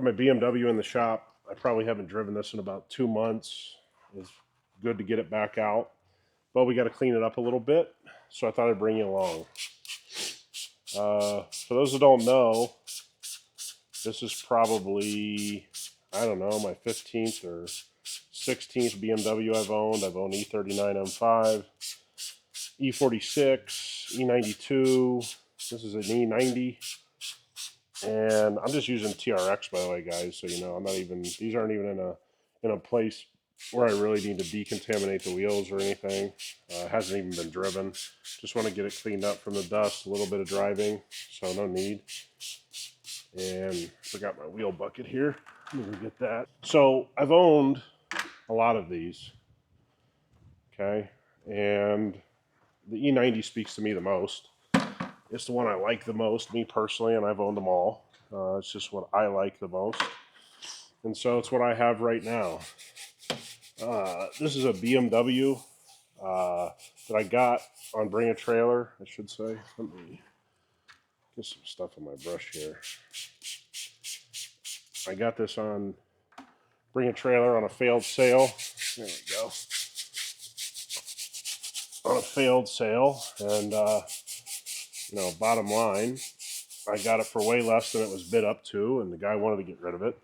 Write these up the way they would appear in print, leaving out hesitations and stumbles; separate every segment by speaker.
Speaker 1: Got my BMW in the shop. I probably haven't driven this in about 2 months. It's good to get it back out, but we got to clean it up a little bit, so I thought I'd bring you along. For those that don't know, this is probably, I don't know, my 15th or 16th BMW I've owned. I've owned E39 M5, E46, E92. This is an E90. And I'm just using TRX, by the way, guys. So, you know, I'm not even, these aren't even in a place where I really need to decontaminate the wheels or anything. It hasn't even been driven. Just want to get it cleaned up from the dust, a little bit of driving, so no need. And forgot my wheel bucket here. Let me get that. So I've owned a lot of these, okay? And the E90 speaks to me the most. It's the one I like the most, me personally, and I've owned them all. It's just what I like the most. And so it's what I have right now. This is a BMW that I got on Bring a Trailer, I should say. Let me get some stuff on my brush here. I got this on Bring a Trailer on a failed sale. There we go. On a failed sale, and you know, bottom line, I got it for way less than it was bid up to, and the guy wanted to get rid of it.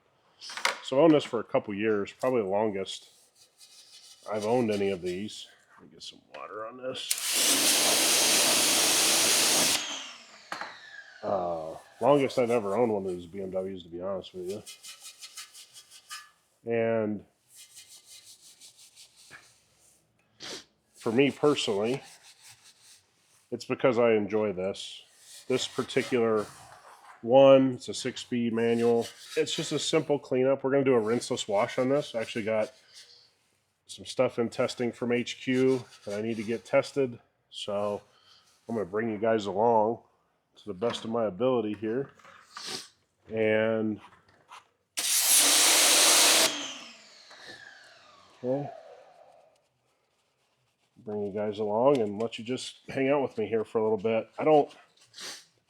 Speaker 1: So I've owned this for a couple years, probably the longest I've owned any of these. Let me get some water on this. Longest I've ever owned one of these BMWs, to be honest with you. And for me personally, it's because I enjoy this. This particular one, it's a 6-speed manual. It's just a simple cleanup. We're going to do a rinseless wash on this. I actually got some stuff in testing from HQ that I need to get tested. So I'm going to bring you guys along to the best of my ability here. And okay, bring you guys along and let you just hang out with me here for a little bit.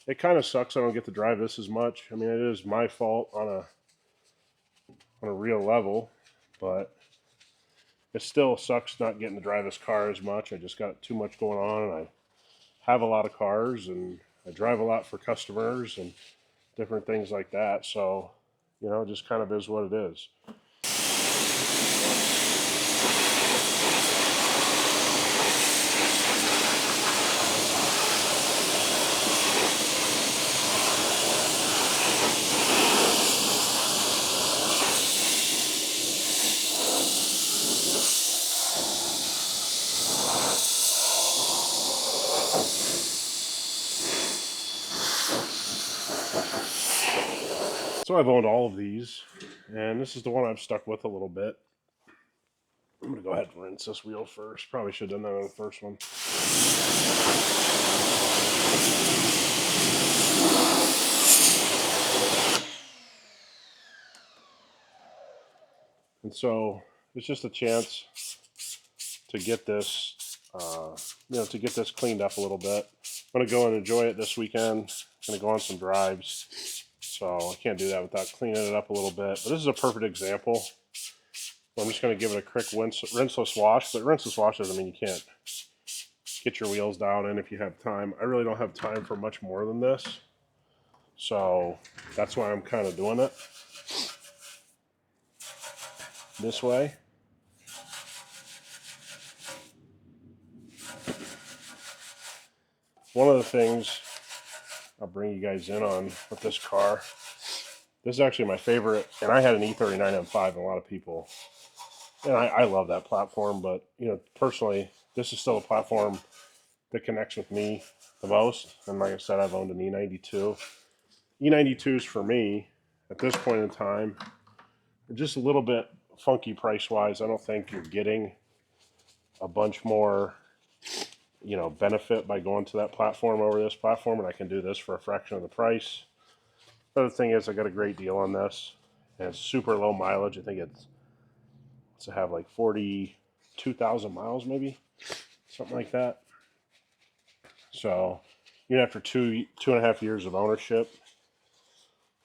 Speaker 1: It kind of sucks I don't get to drive this as much. I mean, it is my fault on a real level, but it still sucks not getting to drive this car as much. I just got too much going on, and I have a lot of cars, and I drive a lot for customers and different things like that. So, you know, it just kind of is what it is. So I've owned all of these, and this is the one I've stuck with a little bit. I'm going to go ahead and rinse this wheel first. Probably should have done that on the first one. And so it's just a chance to get this, you know, to get this cleaned up a little bit. I'm going to go and enjoy it this weekend. I'm going to go on some drives. So I can't do that without cleaning it up a little bit. But this is a perfect example. I'm just going to give it a quick rinseless wash. But rinseless wash doesn't mean you can't get your wheels down in if you have time. I really don't have time for much more than this. So that's why I'm kind of doing it this way. One of the things I'll bring you guys in on with this car, this is actually my favorite, and I had an E39 M5, and a lot of people, and I love that platform, but, you know, personally, this is still a platform that connects with me the most, and like I said, I've owned an E92. E92s for me, at this point in time, are just a little bit funky price-wise. I don't think you're getting a bunch more, you know, benefit by going to that platform over this platform, and I can do this for a fraction of the price. The other thing is I got a great deal on this, and it's super low mileage. I think it's to have like 42,000 miles, maybe something like that. So even after two and a half years of ownership,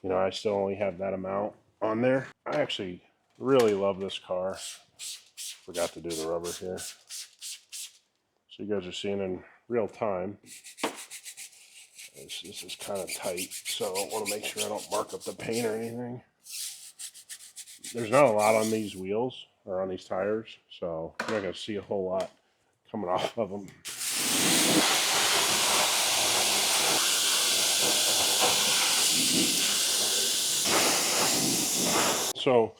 Speaker 1: you know, I still only have that amount. on there. I actually really love this car. Forgot to do the rubber here. So you guys are seeing in real time. This is kind of tight, so I want to make sure I don't mark up the paint or anything. There's not a lot on these wheels or on these tires, so you're not going to see a whole lot coming off of them. So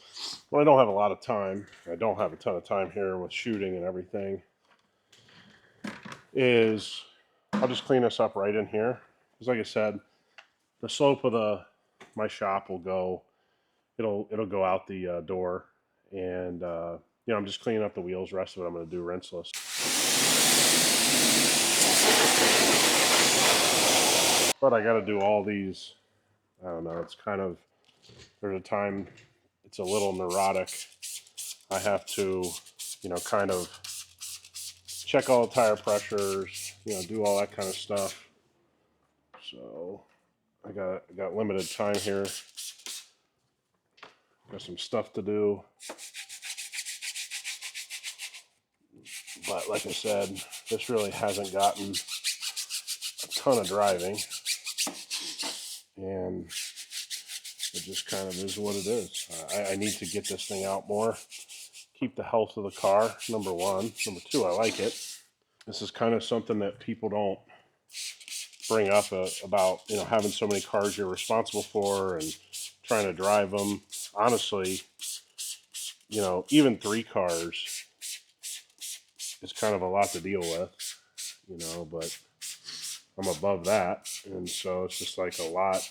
Speaker 1: when I don't have a lot of time, I don't have a ton of time here with shooting and everything, is I'll just clean this up right in here. Because like I said, the slope of my shop will go, it'll go out the door, and you know, I'm just cleaning up the wheels. The rest of it I'm going to do rinseless. But I got to do all these. I don't know. It's kind of, there's a time it's a little neurotic. I have to, you know, kind of check all the tire pressures, you know, do all that kind of stuff. So I got limited time here. Got some stuff to do. But like I said, this really hasn't gotten a ton of driving. And it just kind of is what it is. I need to get this thing out more. Keep the health of the car, number one. Number two, I like it. This is kind of something that people don't bring up about, you know, having so many cars you're responsible for and trying to drive them. Honestly, you know, even 3 cars is kind of a lot to deal with, you know, but I'm above that. And so it's just like a lot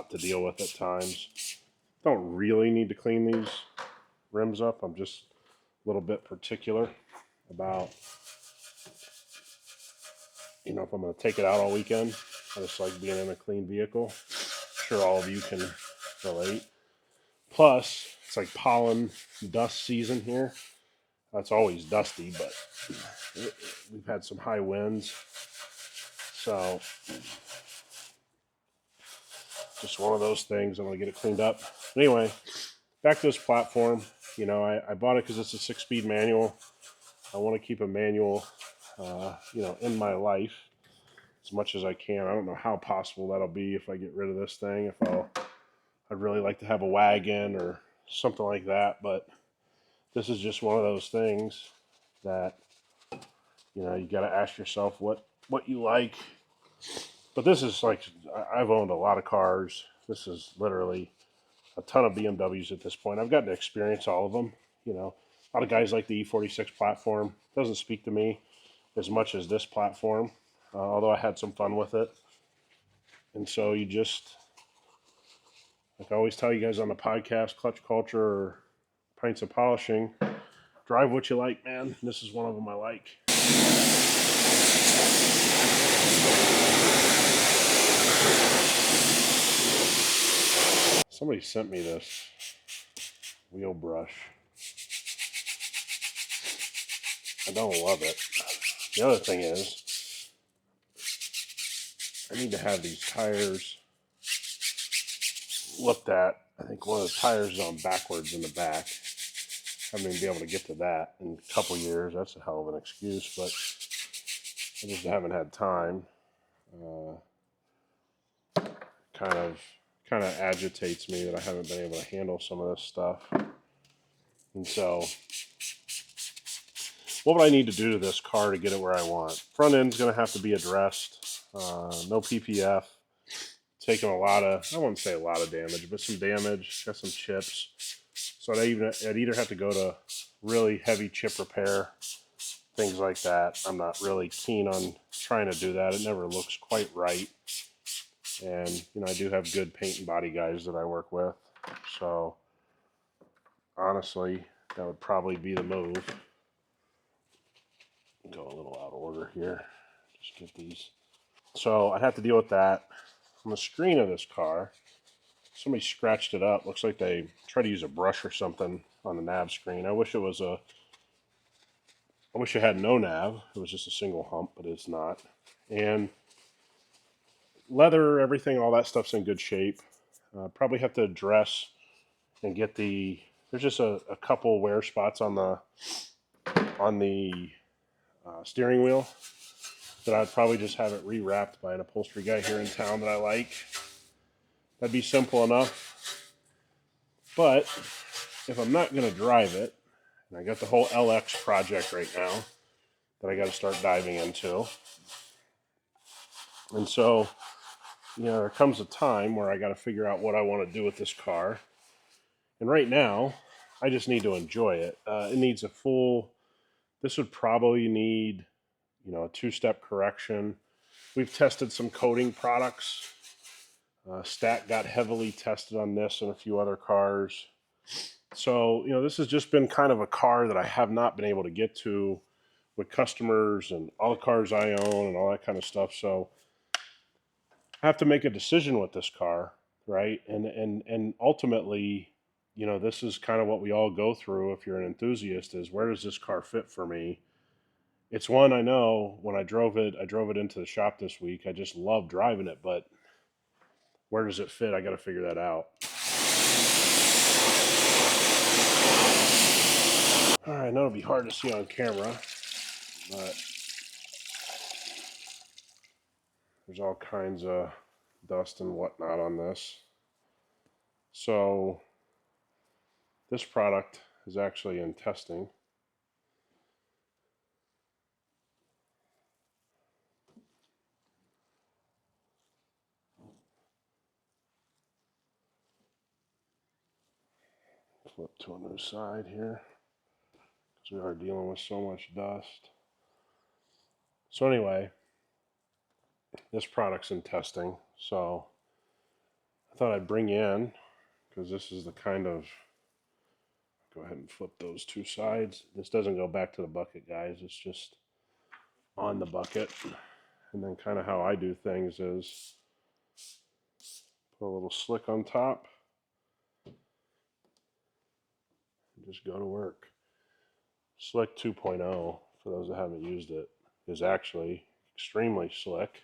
Speaker 1: to deal with at times. Don't really need to clean these rims up. I'm just a little bit particular about, you know, if I'm going to take it out all weekend. I just like being in a clean vehicle. I'm sure all of you can relate. Plus, it's like pollen dust season here. It's always dusty, but we've had some high winds. So, just one of those things. I'm going to get it cleaned up. But anyway, back to this platform. You know, I bought it because it's a 6-speed manual. I want to keep a manual, you know, in my life as much as I can. I don't know how possible that'll be if I get rid of this thing. I'd really like to have a wagon or something like that, but this is just one of those things that, you know, you got to ask yourself what you like. But this is like, I've owned a lot of cars. This is literally a ton of BMWs at this point. I've gotten to experience all of them. You know, a lot of guys like the E46 platform. Doesn't speak to me as much as this platform, although I had some fun with it. And so you just, like I always tell you guys on the podcast, Clutch Culture or Pints of Polishing, drive what you like, man. This is one of them I like. Somebody sent me this wheel brush. I don't love it. The other thing is, I need to have these tires looked at. I think one of the tires is on backwards in the back. I haven't even been able to get to that in a couple years. That's a hell of an excuse, but I just haven't had time. Kind of agitates me that I haven't been able to handle some of this stuff. And so, what would I need to do to this car to get it where I want? Front end's going to have to be addressed. No PPF. Taking a lot of, I wouldn't say a lot of damage, but some damage. Got some chips. So I'd either have to go to really heavy chip repair, things like that. I'm not really keen on trying to do that. It never looks quite right. And, you know, I do have good paint and body guys that I work with. So, honestly, that would probably be the move. Go a little out of order here. Just get these. So, I'd have to deal with that. On the screen of this car, somebody scratched it up. Looks like they tried to use a brush or something on the nav screen. I wish it had no nav. It was just a single hump, but it's not. And leather, everything, all that stuff's in good shape. Probably have to address and get there's just a couple wear spots on the steering wheel that I'd probably just have it rewrapped by an upholstery guy here in town that I like. That'd be simple enough. But if I'm not going to drive it, and I got the whole LX project right now that I got to start diving into. And so, there comes a time where I got to figure out what I want to do with this car. And right now, I just need to enjoy it. It needs this would probably need, a two-step correction. We've tested some coating products. Stat got heavily tested on this and a few other cars. So, this has just been kind of a car that I have not been able to get to with customers and all the cars I own and all that kind of stuff. So I have to make a decision with this car, right? And ultimately, this is kind of what we all go through if you're an enthusiast, is where does this car fit for me? It's one I know when I drove it into the shop this week. I just love driving it, but where does it fit? I got to figure that out. All right, that'll be hard to see on camera, but there's all kinds of dust and whatnot on this. So this product is actually in testing. Flip to a new side here, because we are dealing with so much dust. So anyway, this product's in testing, so I thought I'd bring you in, because this is the kind of, go ahead and flip those two sides. This doesn't go back to the bucket, guys. It's just on the bucket. And then kind of how I do things is put a little slick on top and just go to work. Slick 2.0, for those that haven't used it, is actually extremely slick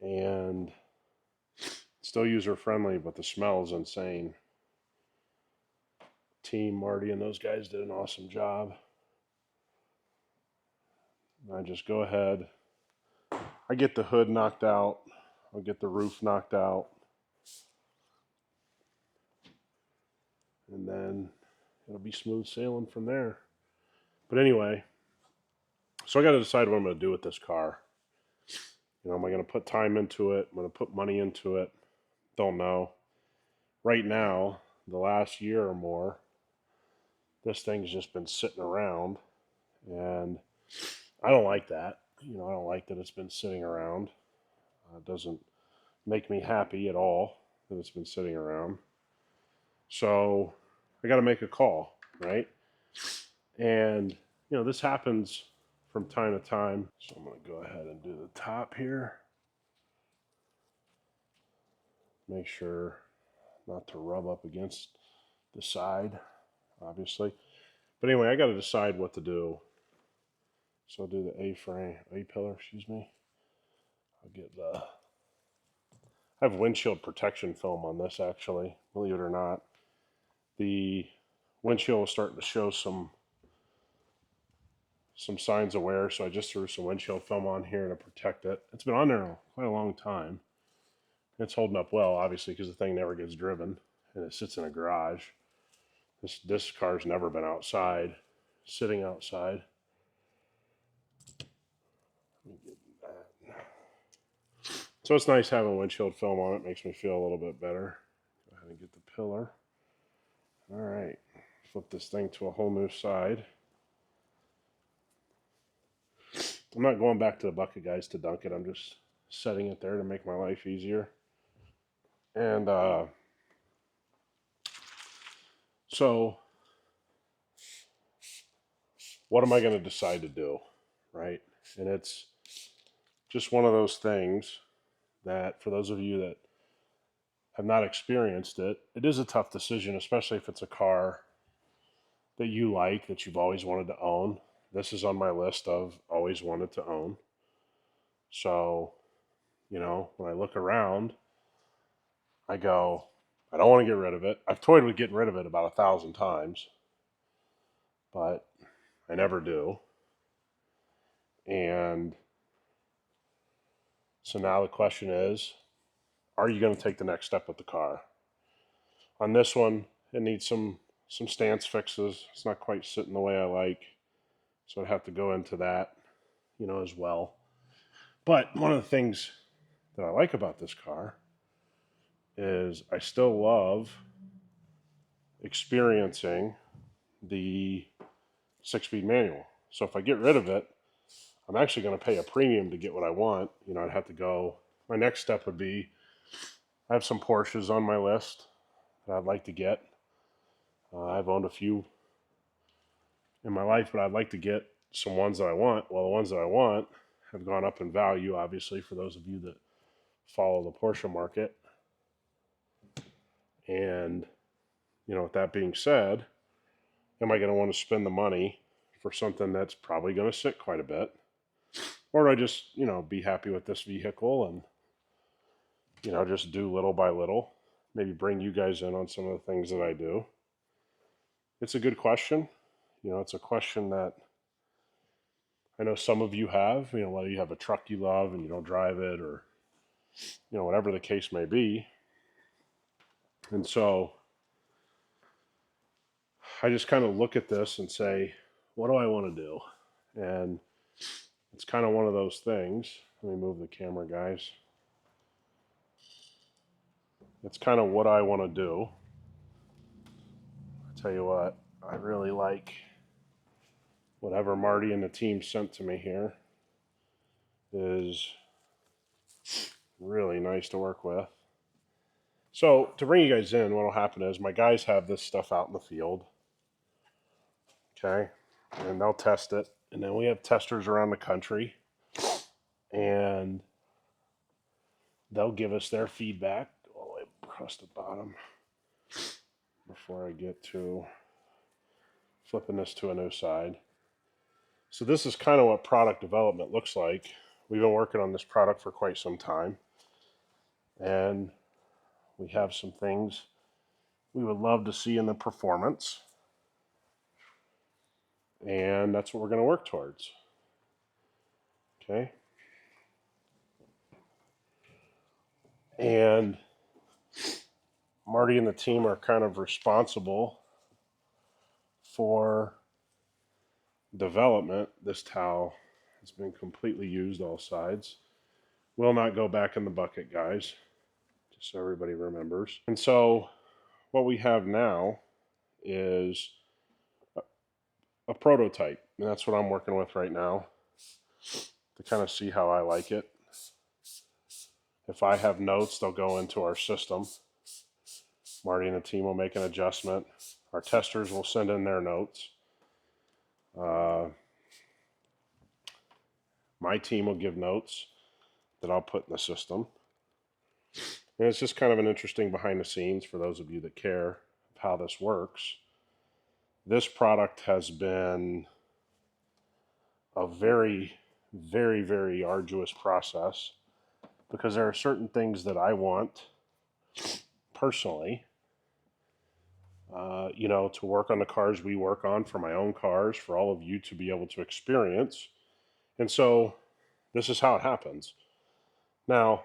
Speaker 1: and still user friendly, but the smell is insane. Team Marty and those guys did an awesome job. I just go ahead, I get the hood knocked out, I'll get the roof knocked out, and then it'll be smooth sailing from there. But anyway, so I got to decide what I'm going to do with this car. Am I going to put time into it? I'm going to put money into it? Don't know. Right now, the last year or more, this thing's just been sitting around, and I don't like that. I don't like that it's been sitting around. It doesn't make me happy at all that it's been sitting around. So I got to make a call, right? And, this happens from time to time. So I'm going to go ahead and do the top here. Make sure not to rub up against the side, obviously. But anyway, I got to decide what to do. So I'll do the A-pillar, excuse me. I'll get I have windshield protection film on this, actually, believe it or not. The windshield was starting to show some signs of wear, so I just threw some windshield film on here to protect it. It's been on there quite a long time. It's holding up well, obviously, because the thing never gets driven, and it sits in a garage. This car's never been outside, sitting outside. Let me get that. So it's nice having windshield film on it. Makes me feel a little bit better. Go ahead and get the pillar. All right, flip this thing to a whole new side. I'm not going back to the bucket, guys, to dunk it. I'm just setting it there to make my life easier. And so what am I going to decide to do, right? And it's just one of those things that, for those of you that have not experienced it, it is a tough decision, especially if it's a car that you like, that you've always wanted to own. This is on my list of always wanted to own. So, when I look around, I go, I don't want to get rid of it. I've toyed with getting rid of it about 1,000 times, but I never do. And so now the question is, are you going to take the next step with the car? On this one, it needs some stance fixes. It's not quite sitting the way I like, so I'd have to go into that, as well. But one of the things that I like about this car is I still love experiencing the 6-speed manual. So if I get rid of it, I'm actually going to pay a premium to get what I want. I'd have to go. My next step would be, I have some Porsches on my list that I'd like to get. I've owned a few in my life, but I'd like to get some ones that I want. Well, the ones that I want have gone up in value, obviously, for those of you that follow the Porsche market. And, with that being said, am I going to want to spend the money for something that's probably going to sit quite a bit? Or do I just, be happy with this vehicle and, just do little by little, maybe bring you guys in on some of the things that I do? It's a good question. It's a question that I know some of you have, whether you have a truck you love and you don't drive it, or, whatever the case may be. And so I just kind of look at this and say, what do I want to do? And it's kind of one of those things. Let me move the camera, guys. It's kind of what I want to do. I tell you what, I really like whatever Marty and the team sent to me here. Is really nice to work with. So to bring you guys in, what will happen is my guys have this stuff out in the field. Okay. And they'll test it. And then we have testers around the country. And they'll give us their feedback all the way across the bottom before I get to flipping this to a new side. So this is kind of what product development looks like. We've been working on this product for quite some time. And we have some things we would love to see in the performance. And that's what we're going to work towards. Okay. And Marty and the team are kind of responsible for development. This towel has been completely used all sides. Will not go back in the bucket, guys, just so everybody remembers. And so what we have now is a prototype, and that's what I'm working with right now to kind of see how I like it. If I have notes, they'll go into our system. Marty and the team will make an adjustment. Our testers will send in their notes. My team will give notes that I'll put in the system. And it's just kind of an interesting behind the scenes for those of you that care of how this works. This product has been a very, very, very arduous process because there are certain things that I want personally, to work on the cars we work on, for my own cars, for all of you to be able to experience. And so this is how it happens. Now,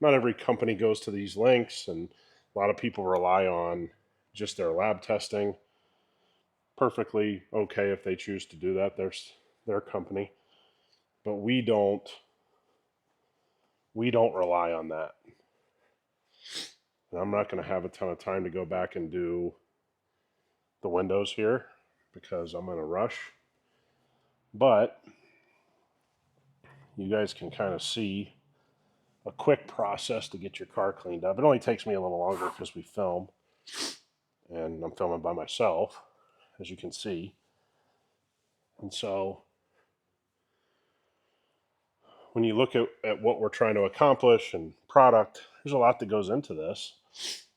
Speaker 1: not every company goes to these lengths, and a lot of people rely on just their lab testing. Perfectly okay if they choose to do that. There's their company. But we don't rely on that. And I'm not going to have a ton of time to go back and do the windows here because I'm in a rush. But you guys can kind of see a quick process to get your car cleaned up. It only takes me a little longer because we film, and I'm filming by myself, as you can see. And so when you look at what we're trying to accomplish and product, there's a lot that goes into this.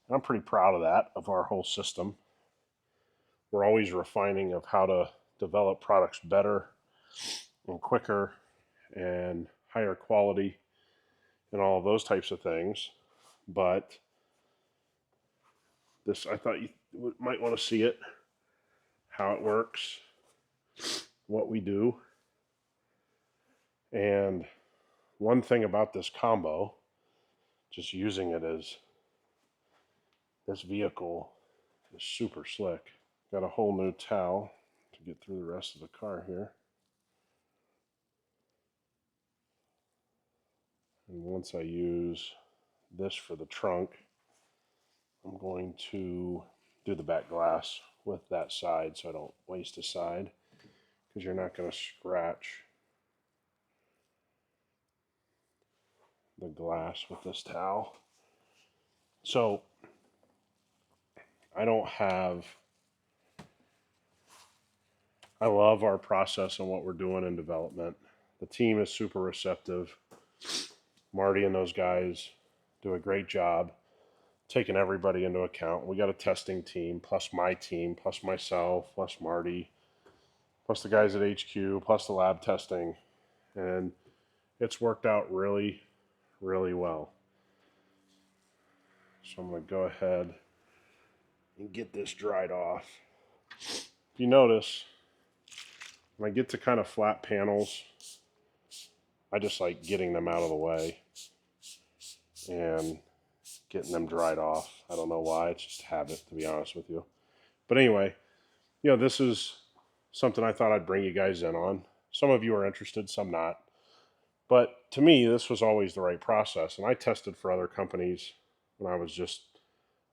Speaker 1: And I'm pretty proud of that, of our whole system. We're always refining of how to develop products better and quicker and higher quality and all of those types of things. But this, I thought you might want to see it, how it works, what we do. And one thing about this combo, just using it as this vehicle, is super slick. Got a whole new towel to get through the rest of the car here. And once I use this for the trunk, I'm going to do the back glass with that side so I don't waste a side, because you're not going to scratch the glass with this towel. So I love our process and what we're doing in development. The team is super receptive. Marty and those guys do a great job taking everybody into account. We got a testing team, plus my team, plus myself, plus Marty, plus the guys at HQ, plus the lab testing. And it's worked out really, really well. So I'm going to go ahead and get this dried off. If you notice, when I get to kind of flat panels, I just like getting them out of the way and getting them dried off. I don't know why, it's just habit, to be honest with you. But anyway, this is something I thought I'd bring you guys in on. Some of you are interested, some not. But to me, this was always the right process. And I tested for other companies when I was just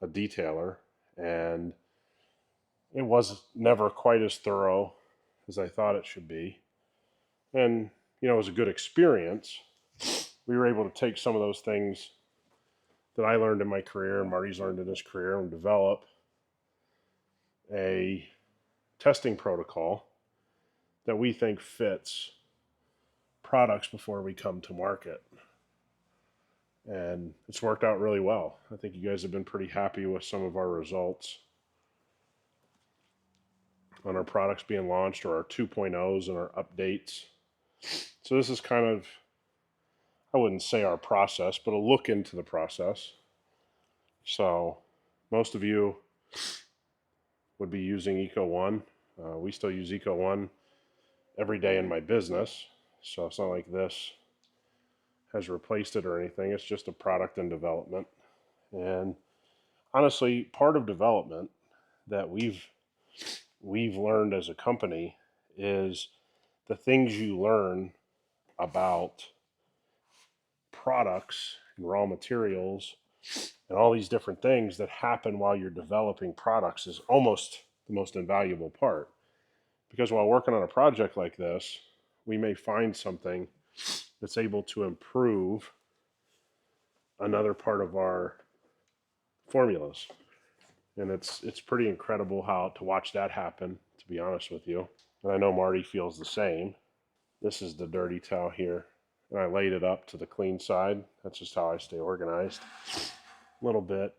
Speaker 1: a detailer, and it was never quite as thorough as I thought it should be. And, it was a good experience. We were able to take some of those things that I learned in my career and Marty's learned in his career and develop a testing protocol that we think fits products before we come to market. And it's worked out really well. I think you guys have been pretty happy with some of our results on our products being launched, or our 2.0s and our updates. So this is kind of, I wouldn't say our process, but a look into the process. So most of you would be using Eco One. We still use Eco One every day in my business. So it's not like this has replaced it or anything. It's just a product in development. And honestly, part of development that we've learned as a company is the things you learn about products and raw materials and all these different things that happen while you're developing products is almost the most invaluable part. Because while working on a project like this, we may find something that's able to improve another part of our formulas. And it's pretty incredible how to watch that happen, to be honest with you. And I know Marty feels the same. This is the dirty towel here. And I laid it up to the clean side. That's just how I stay organized. A little bit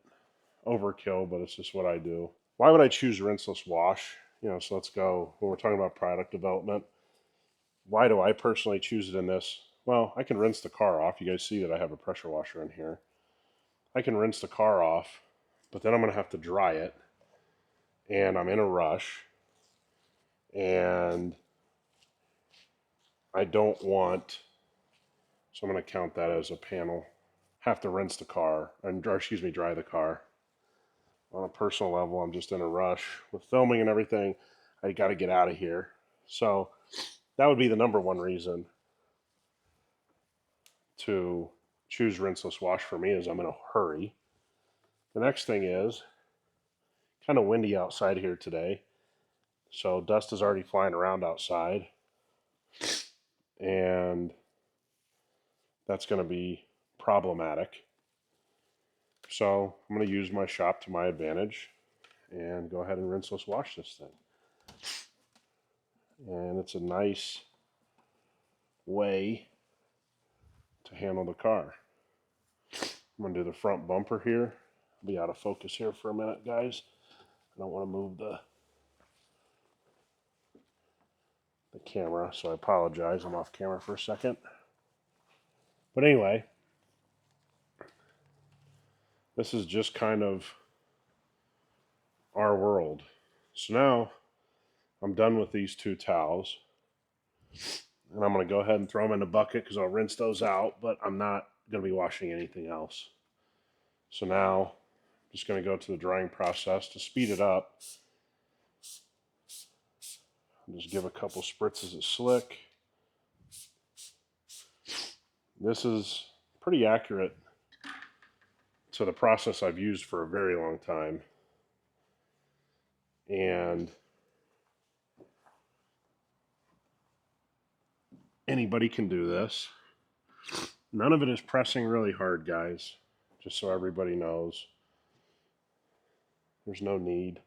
Speaker 1: overkill, but it's just what I do. Why would I choose rinseless wash? So let's go, when we're talking about product development, why do I personally choose it in this? Well, I can rinse the car off. You guys see that I have a pressure washer in here. I can rinse the car off, but then I'm going to have to dry it, and I'm in a rush, and I don't want, so I'm going to count that as a panel, have to rinse the car, dry the car. On a personal level, I'm just in a rush with filming and everything. I got to get out of here. So that would be the number one reason to choose rinseless wash for me, is I'm in a hurry. The next thing is kind of windy outside here today. So dust is already flying around outside. And that's going to be problematic. So I'm going to use my shop to my advantage and go ahead and rinseless wash this thing. And it's a nice way to handle the car. I'm going to do the front bumper here. I'll be out of focus here for a minute, guys. I don't want to move the camera, so I apologize. I'm off camera for a second. But anyway, this is just kind of our world. So now I'm done with these 2 towels. And I'm going to go ahead and throw them in a bucket because I'll rinse those out, but I'm not going to be washing anything else. So now I'm just going to go to the drying process to speed it up. I'll just give a couple spritzes of slick. This is pretty accurate to the process I've used for a very long time. And anybody can do this. None of it is pressing really hard, guys, just so everybody knows. There's no need.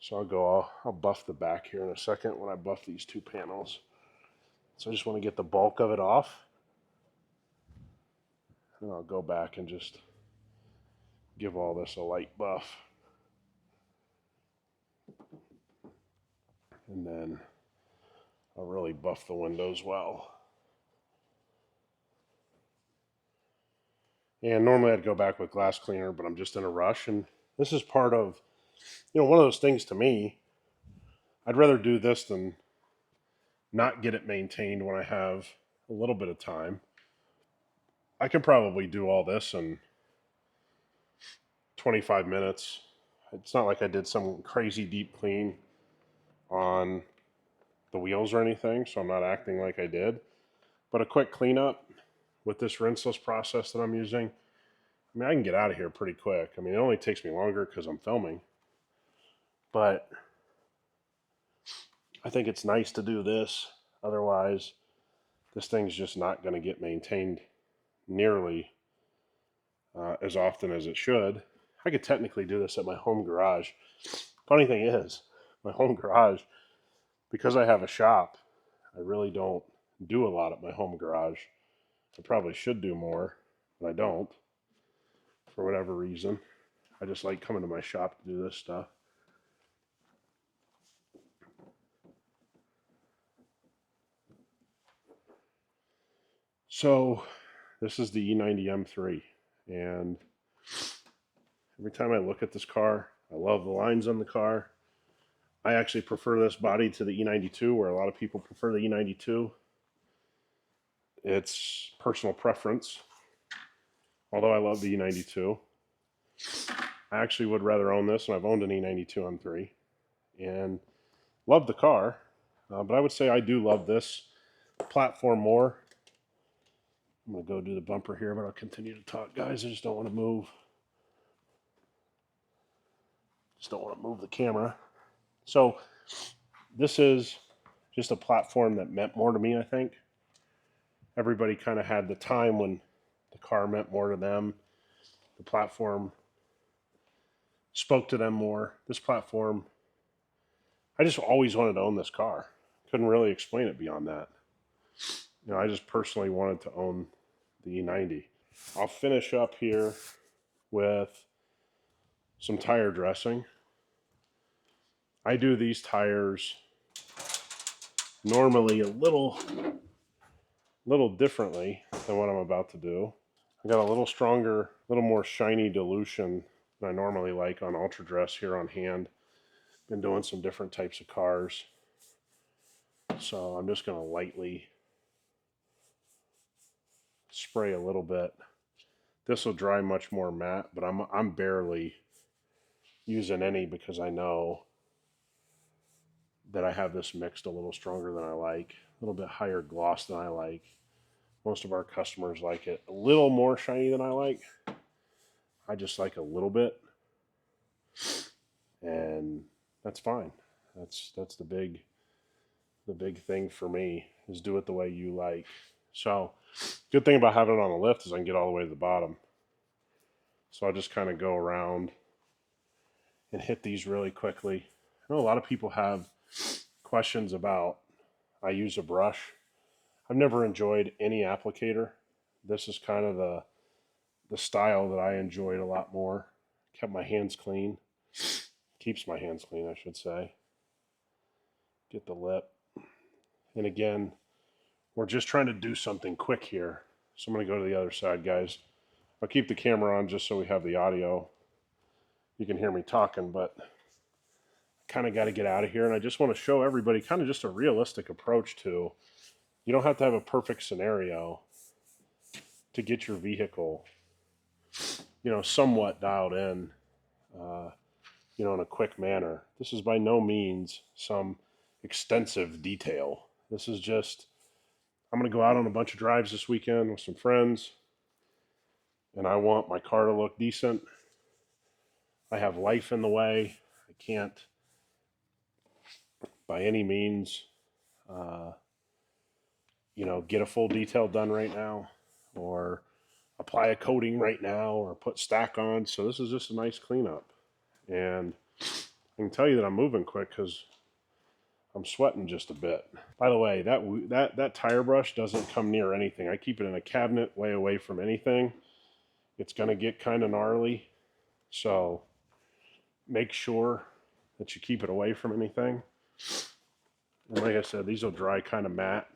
Speaker 1: So I'll buff the back here in a second when I buff these 2 panels. So I just want to get the bulk of it off. And I'll go back and just give all this a light buff. And then I'll really buff the windows well. And normally I'd go back with glass cleaner, but I'm just in a rush. And this is part of, one of those things to me. I'd rather do this than not get it maintained when I have a little bit of time. I can probably do all this in 25 minutes. It's not like I did some crazy deep clean on the wheels or anything, so I'm not acting like I did. But a quick cleanup with this rinseless process that I'm using, I can get out of here pretty quick. It only takes me longer because I'm filming. But I think it's nice to do this. Otherwise, this thing's just not going to get maintained nearly as often as it should. I could technically do this at my home garage. Funny thing is, my home garage, because I have a shop, I really don't do a lot at my home garage. I probably should do more, but I don't, for whatever reason. I just like coming to my shop to do this stuff. So this is the E90 M3, and every time I look at this car, I love the lines on the car. I actually prefer this body to the E92, where a lot of people prefer the E92. It's personal preference, although I love the E92. I actually would rather own this, and I've owned an E92 M3, and love the car, but I would say I do love this platform more. I'm going to go do the bumper here, but I'll continue to talk, guys. I just don't want to move. Just don't want to move the camera. So this is just a platform that meant more to me, I think. Everybody kind of had the time when the car meant more to them. The platform spoke to them more. This platform, I just always wanted to own this car. Couldn't really explain it beyond that. I just personally wanted to own the E90. I'll finish up here with some tire dressing. I do these tires normally a little differently than what I'm about to do. I got a little stronger, a little more shiny dilution than I normally like on Ultra Dress here on hand. Been doing some different types of cars. So I'm just going to lightly spray a little bit. This will dry much more matte, but I'm barely using any because I know that I have this mixed a little stronger than I like, a little bit higher gloss than I like. Most of our customers like it a little more shiny than I like. I just like a little bit, and that's fine. That's the big thing for me, is do it the way you like. So good thing about having it on a lift is I can get all the way to the bottom. So I'll just kind of go around and hit these really quickly. I know a lot of people have questions about, I use a brush. I've never enjoyed any applicator. This is kind of the style that I enjoyed a lot more. Kept my hands clean. Keeps my hands clean, I should say. Get the lip. And again, we're just trying to do something quick here. So I'm going to go to the other side, guys. I'll keep the camera on just so we have the audio. you can hear me talking, but kind of got to get out of here. And I just want to show everybody kind of just a realistic approach to, you don't have to have a perfect scenario to get your vehicle, you know, somewhat dialed in, you know, in a quick manner. This is by no means some extensive detail. This is just, I'm going to go out on a bunch of drives this weekend with some friends, and I want my car to look decent. I have life in the way. I can't, by any means, you know, get a full detail done right now, or apply a coating right now, or put stack on. So this is just a nice cleanup. And I can tell you that I'm moving quick because I'm sweating just a bit. By the way, that tire brush doesn't come near anything. I keep it in a cabinet way away from anything. It's going to get kind of gnarly. So make sure that you keep it away from anything. And like I said, these will dry kind of matte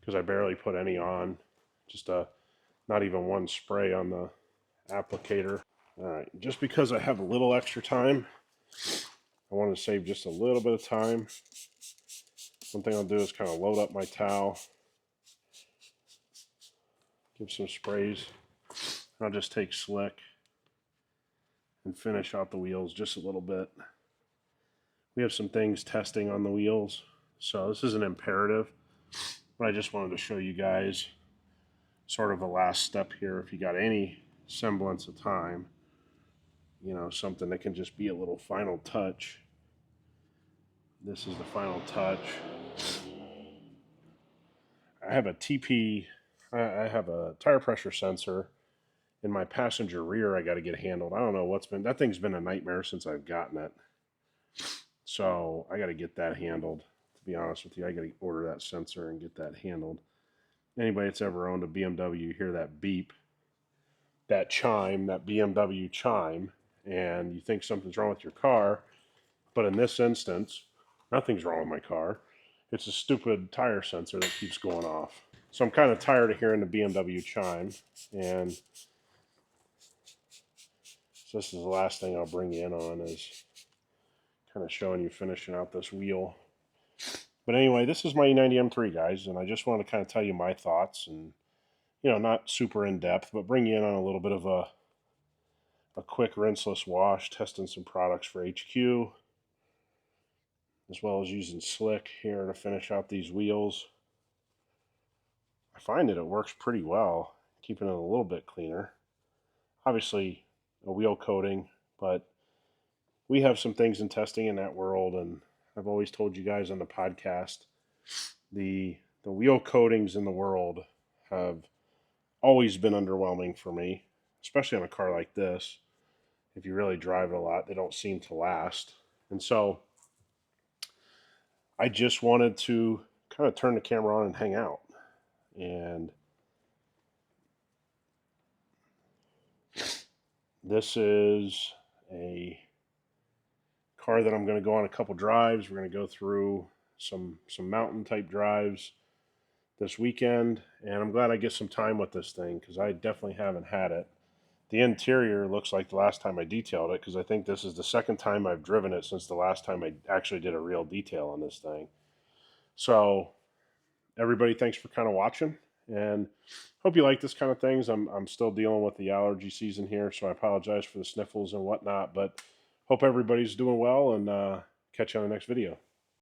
Speaker 1: because I barely put any on. Just not even one spray on the applicator. All right, just because I have a little extra time, I want to save just a little bit of time. One thing I'll do is kind of load up my towel, give some sprays, and I'll just take slick and finish out the wheels just a little bit. We have some things testing on the wheels, so this isn't imperative, but I just wanted to show you guys sort of a last step here if you got any semblance of time. You know, something that can just be a little final touch. This is the final touch. I have a I have a tire pressure sensor in my passenger rear I got to get handled. I don't know what's been, that thing's been a nightmare since I've gotten it. So I got to get that handled. To be honest with you, I got to order that sensor and get that handled. Anybody that's ever owned a BMW, you hear that beep, that chime, that BMW chime, and you think something's wrong with your car. But in this instance, nothing's wrong with my car. It's a stupid tire sensor that keeps going off. So I'm kind of tired of hearing the BMW chime. And so this is the last thing I'll bring you in on, is kind of showing you finishing out this wheel. But anyway, this is my E90 M3, guys, and I just want to kind of tell you my thoughts, and, you know, not super in depth, but bring you in on a little bit of a quick rinseless wash, testing some products for HQ, as well as using slick here to finish out these wheels. I find that it works pretty well, keeping it a little bit cleaner. Obviously a wheel coating, but we have some things in testing in that world, and I've always told you guys on the podcast, the wheel coatings in the world have always been underwhelming for me, especially on a car like this. If you really drive it a lot, they don't seem to last. And so I just wanted to kind of turn the camera on and hang out. And this is a car that I'm going to go on a couple drives. We're going to go through some mountain type drives this weekend, and I'm glad I get some time with this thing because I definitely haven't had it. The interior looks like the last time I detailed it, because I think this is the second time I've driven it since the last time I actually did a real detail on this thing. So everybody, thanks for kind of watching, and hope you like this kind of things. I'm still dealing with the allergy season here, so I apologize for the sniffles and whatnot, but hope everybody's doing well, and catch you on the next video.